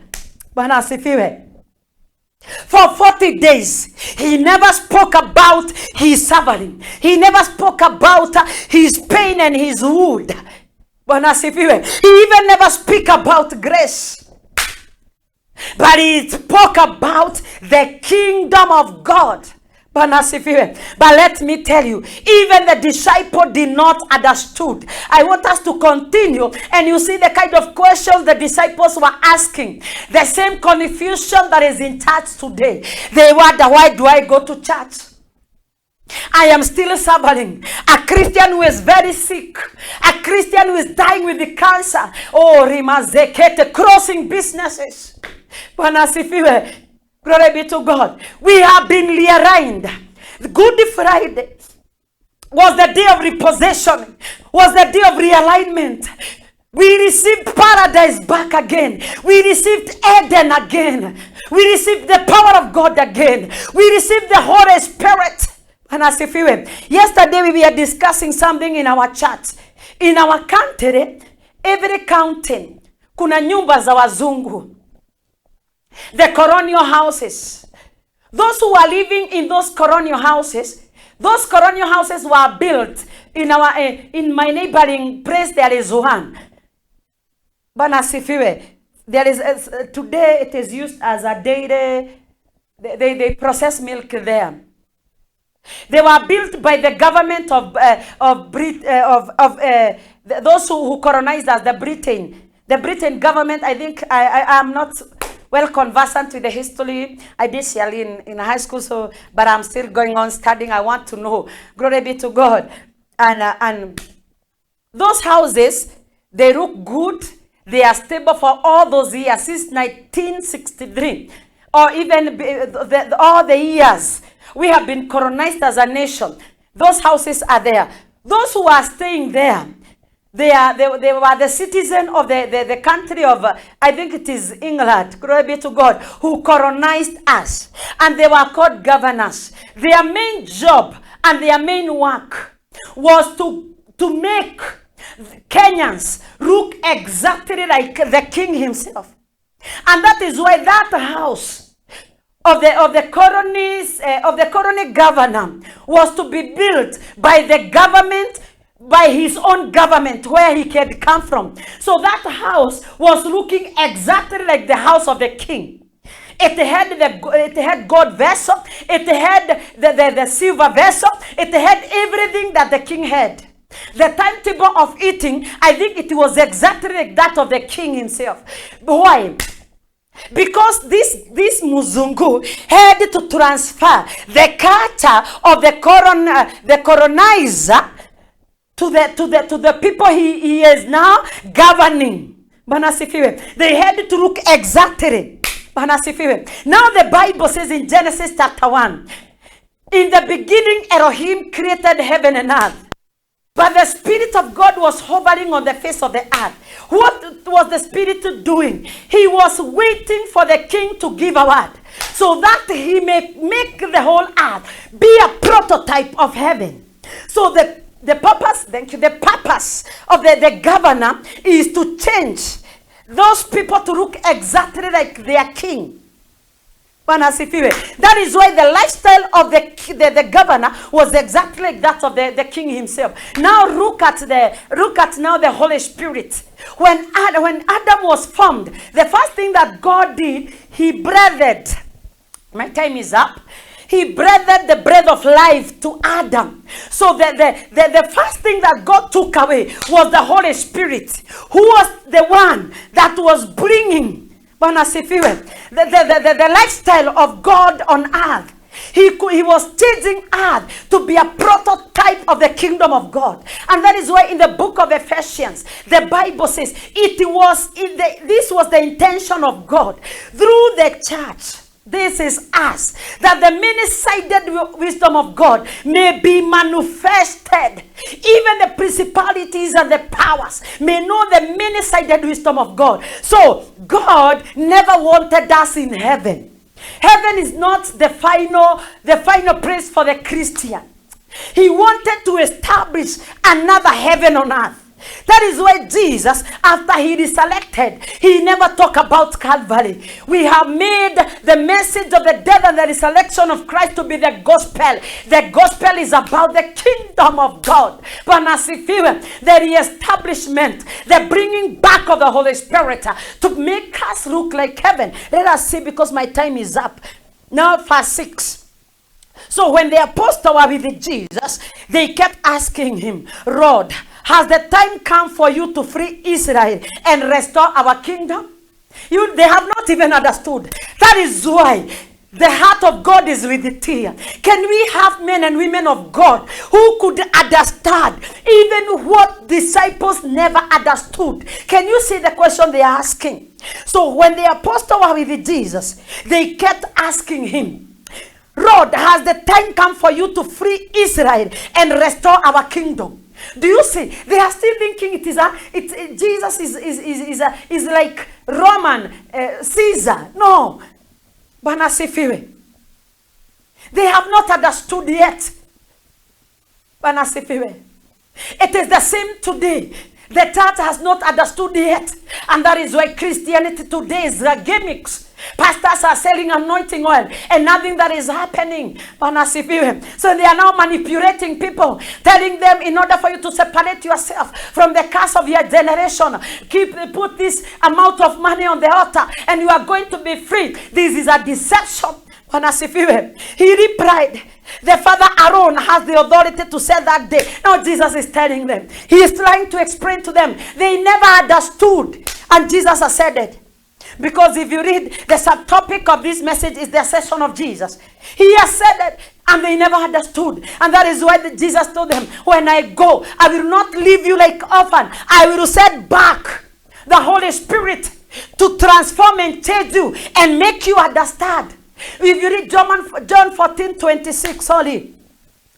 For 40 days, he never spoke about his suffering. He never spoke about his pain and his wound. He even never speak about grace. But he spoke about the kingdom of God. But let me tell you, even the disciple did not understood. I want us to continue, and you see the kind of questions the disciples were asking. The same confusion that is in church today. They wonder, why do I go to church? I am still suffering. A Christian who is very sick. A Christian who is dying with the cancer. Oh, Rimazekete, crossing businesses. Glory be to God. We have been realigned. Good Friday was the day of repossession, was the day of realignment. We received paradise back again. We received Eden again. We received the power of God again. We received the Holy Spirit. Yesterday we were discussing something in our chat. In our country, every county, kuna nyumba za wazungu. The colonial houses. Those who are living in those colonial houses were built in my neighboring place. There is one. There is today it is used as a daily. They process milk there. They were built by the government of those who colonized us, the Britain. The Britain government. I think I am not well conversant with the history. I did share in high school, but I'm still going on studying. I want to know. Glory be to God. And those houses, they look good. They are stable for all those years since 1963, or even all the years we have been colonized as a nation. Those houses are there. Those who are staying there, They were the citizen of the country of, I think it is England, glory be to God, who colonized us. And they were called governors. Their main job and their main work was to make Kenyans look exactly like the king himself. And that is why that house of the colony governor was to be built by the government, by his own government, where he had come from. So that house was looking exactly like the house of the king. It had gold vessel, it had the silver vessel, it had everything that the king had. The timetable of eating, I think it was exactly like that of the king himself. Why? Because this Muzungu had to transfer the culture of the colonizer to the people he is now governing. They had to look exactly. Now the Bible says in Genesis chapter 1, in the beginning Elohim created heaven and earth. But the Spirit of God was hovering on the face of the earth. What was the Spirit doing? He was waiting for the king to give a word, so that he may make the whole earth be a prototype of heaven. So the purpose of the governor is to change those people to look exactly like their king. That is why the lifestyle of the governor was exactly like that of the king himself. Now look at now the Holy Spirit. When Adam was formed, the first thing that God did, he breathed. My time is up. He breathed the breath of life to Adam. So the first thing that God took away was the Holy Spirit, who was the one that was bringing the lifestyle of God on earth. He was changing earth to be a prototype of the kingdom of God. And that is why in the book of Ephesians, the Bible says this was the intention of God through the church. This is us, that the many-sided wisdom of God may be manifested. Even the principalities and the powers may know the many-sided wisdom of God. So God never wanted us in heaven. Heaven is not the final place for the Christian. He wanted to establish another heaven on earth. That is why Jesus, after he resurrected, he never talked about Calvary. We have made the message of the death and the resurrection of Christ to be the gospel. The gospel is about the kingdom of God. The reestablishment, the bringing back of the Holy Spirit to make us look like heaven. Let us see, because my time is up. Now verse 6. So when the apostles were with Jesus, they kept asking him, Lord, has the time come for you to free Israel and restore our kingdom? They have not even understood. That is why the heart of God is with it here. Can we have men and women of God who could understand even what disciples never understood? Can you see the question they are asking? So when the apostles were with Jesus, they kept asking him, Lord, has the time come for you to free Israel and restore our kingdom? Do you see? They are still thinking Jesus is like Roman Caesar. No. They have not understood yet. It is the same today. The church has not understood yet. And that is why Christianity today is gimmicks. Pastors are selling anointing oil and nothing that is happening. So they are now manipulating people, telling them, in order for you to separate yourself from the curse of your generation, put this amount of money on the altar and you are going to be free. This is a deception. He replied, the father Aaron has the authority to say that day. Now Jesus is telling them. He is trying to explain to them. They never understood. And Jesus has said it. Because if you read, the subtopic of this message is the ascension of Jesus. He has said it, and they never understood. And that is why Jesus told them, when I go, I will not leave you like orphan. I will send back the Holy Spirit to transform and change you and make you understand. If you read John 14:26, sorry,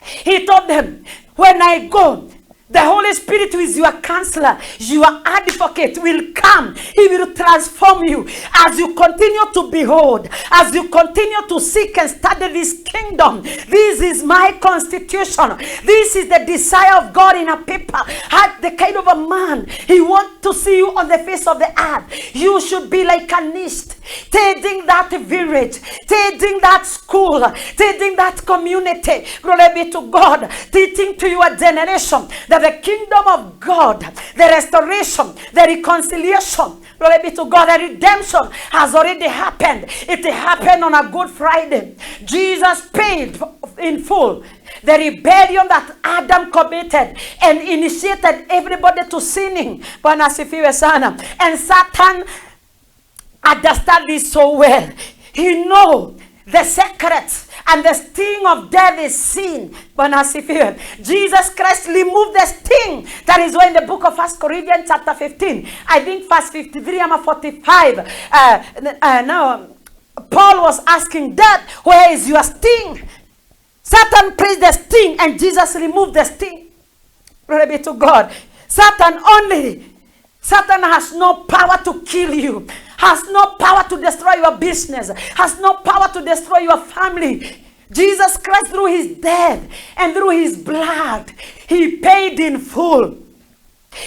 he told them, when I go, The Holy Spirit, who is your counselor, your advocate, will come. He will transform you as you continue to behold, as you continue to seek and study this kingdom. This is my constitution. This is the desire of God in a people. At the kind of a man He wants to see you on the face of the earth. You should be like a nest, tending that village, tending that school, tending that community. Glory be to God. Teaching to your generation that the kingdom of God, the restoration, the reconciliation, glory be to God, the redemption has already happened. It happened on a Good Friday. Jesus paid in full the rebellion that Adam committed and initiated everybody to sinning. Bwana asifiwe sana. And Satan understands this so well. He knows the secrets and the sting of death is sin. Bwana asifiwe. Jesus Christ removed the sting. That is why in the book of 1 Corinthians chapter 15, I think verse 53 and 45, now Paul was asking that, where is your sting? Satan placed the sting and Jesus removed the sting. Glory be to God. Satan has no power to kill you, has no power to destroy your business, has no power to destroy your family. Jesus Christ, through His death and through His blood, He paid in full.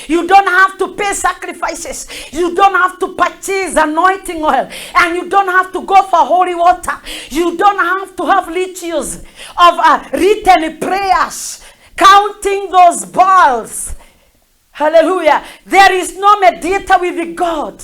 You don't have to pay sacrifices. You don't have to purchase anointing oil. And you don't have to go for holy water. You don't have to have rituals of written prayers, counting those balls. Hallelujah. There is no mediator with God.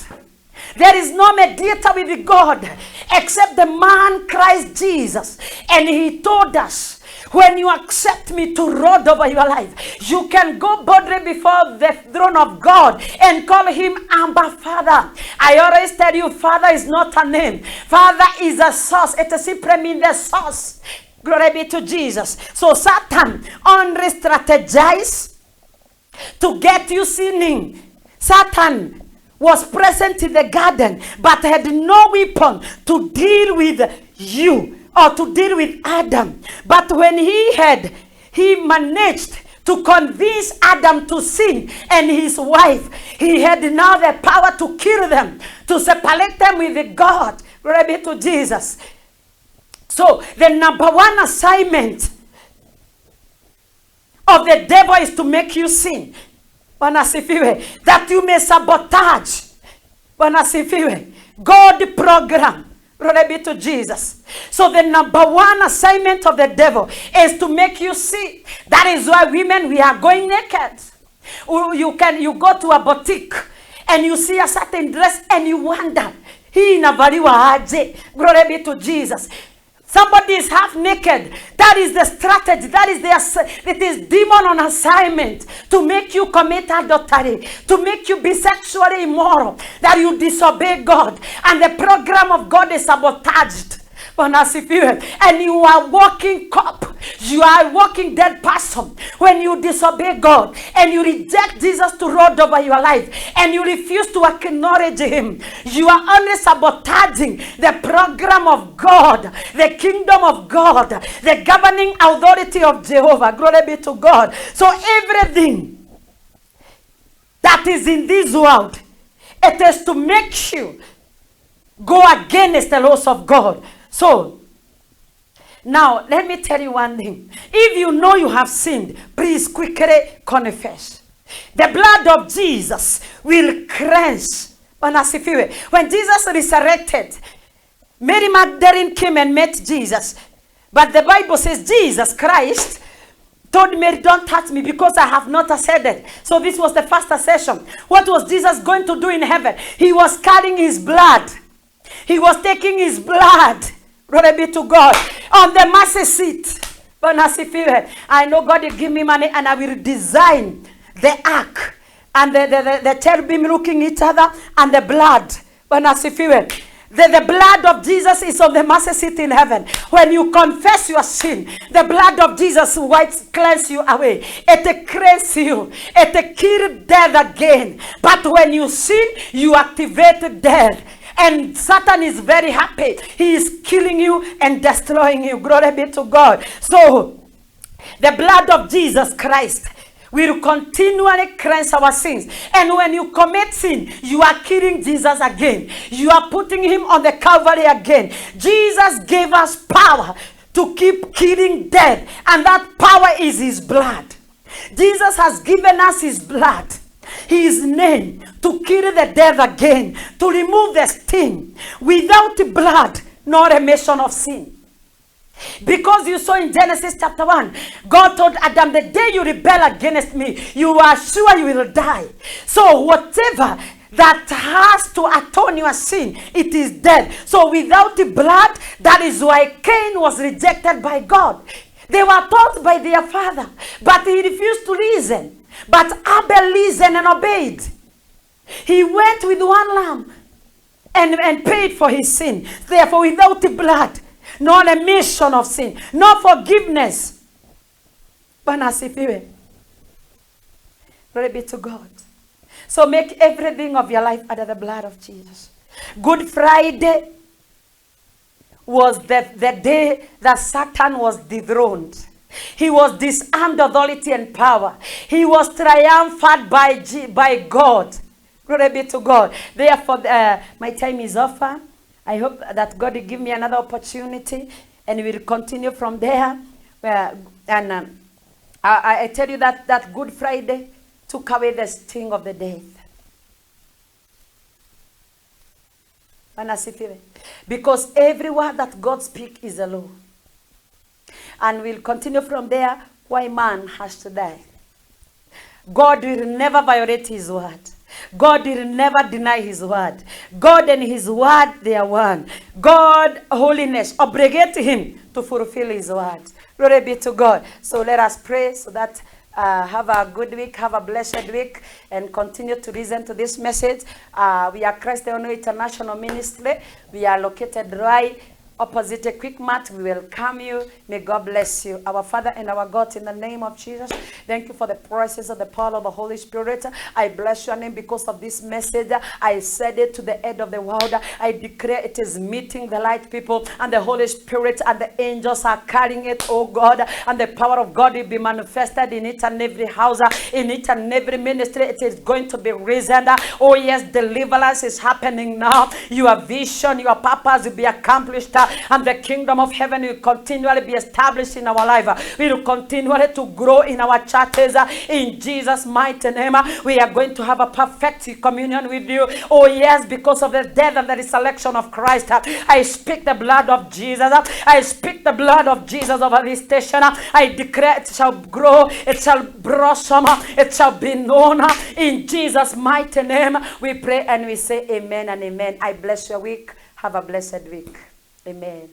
There is no mediator with God except the man Christ Jesus. And He told us, when you accept me to rule over your life, you can go boldly before the throne of God and call Him Abba Father. I always tell you, Father is not a name. Father is a source. It simply means the source. Glory be to Jesus. So Satan only strategized to get you sinning. Satan was present in the garden but had no weapon to deal with you or to deal with Adam. But when he managed to convince Adam to sin and his wife, he had now the power to kill them, to separate them with God. Glory be to Jesus. So the number one assignment of the devil is to make you sin. That you may sabotage God program. Glory be to Jesus. So the number one assignment of the devil is to make you sin. That is why women, we are going naked. You go to a boutique and you see a certain dress and you wonder, hii inavaliwa aje? Glory be to Jesus. Somebody is half naked. That is the strategy. It is demon on assignment to make you commit adultery, to make you be sexually immoral, that you disobey God. And the program of God is sabotaged. And you are walking cop. You are a walking dead person when you disobey God and you reject Jesus to rule over your life and you refuse to acknowledge Him. You are only sabotaging the program of God, the kingdom of God, the governing authority of Jehovah. Glory be to God. So everything that is in this world, it is to make you go against the laws of God. So, now, let me tell you one thing. If you know you have sinned, please quickly confess. The blood of Jesus will cleanse. When Jesus resurrected, Mary Magdalene came and met Jesus. But the Bible says Jesus Christ told Mary, don't touch me because I have not ascended. So this was the first ascension. What was Jesus going to do in heaven? He was carrying His blood. He was taking His blood. Glory be to God. On the mercy seat. I know God will give me money and I will design the ark and the cherubim looking each other and the blood. The blood of Jesus is on the mercy seat in heaven. When you confess your sin, the blood of Jesus wipes, cleanse you away. It cleanses you. It kills death again. But when you sin, you activate death. And Satan is very happy. He is killing you and destroying you. Glory be to God. So, the blood of Jesus Christ will continually cleanse our sins. And when you commit sin, you are killing Jesus again. You are putting him on the Calvary again. Jesus gave us power to keep killing death, and that power is his blood. Jesus has given us his blood, his name, to kill the death again, to remove the sting. Without blood, no remission of sin. Because you saw in Genesis chapter 1, God told Adam, the day you rebel against me, you are sure you will die. So whatever that has to atone your sin, it is dead. So without the blood, that is why Cain was rejected by God. They were taught by their father, but he refused to listen. But Abel listened and obeyed. He went with one lamb and paid for his sin. Therefore, without the blood, no remission of sin, no forgiveness. Bwana asifiwe. Glory be to God. So make everything of your life under the blood of Jesus. Good Friday was the day that Satan was dethroned. He was disarmed authority and power. He was triumphed by God. Glory be to God. Therefore, my time is over. I hope that God will give me another opportunity, and we will continue from there. I tell you that Good Friday took away the sting of the death. Because every word that God speaks is a law. And we'll continue from there, why man has to die. God will never violate his word. God will never deny his word. God and his word, they are one. God, holiness, obligate him to fulfill his word. Glory be to God. So let us pray so that have a good week, have a blessed week, and continue to listen to this message. We are Christ the Only International Ministry. We are located right opposite a quick mat. We welcome you. May God bless you. Our Father and our God, in the name of Jesus, thank you for the process of the power of the Holy Spirit. I bless your name because of this message. I said it to the end of the world. I declare it is meeting the light people, and the Holy Spirit and the angels are carrying it, oh God, and the power of God will be manifested in each and every house, in each and every ministry. It is going to be risen. Oh yes, deliverance is happening now. Your vision, your purpose will be accomplished, and the kingdom of heaven will continually be established in our life. We will continually to grow in our churches. In Jesus' mighty name, we are going to have a perfect communion with you. Oh yes, because of the death and the resurrection of Christ. I speak the blood of Jesus. I speak the blood of Jesus over this station. I declare it shall grow, it shall blossom, it shall be known. In Jesus' mighty name, we pray and we say amen and amen. I bless your week. Have a blessed week. Amen.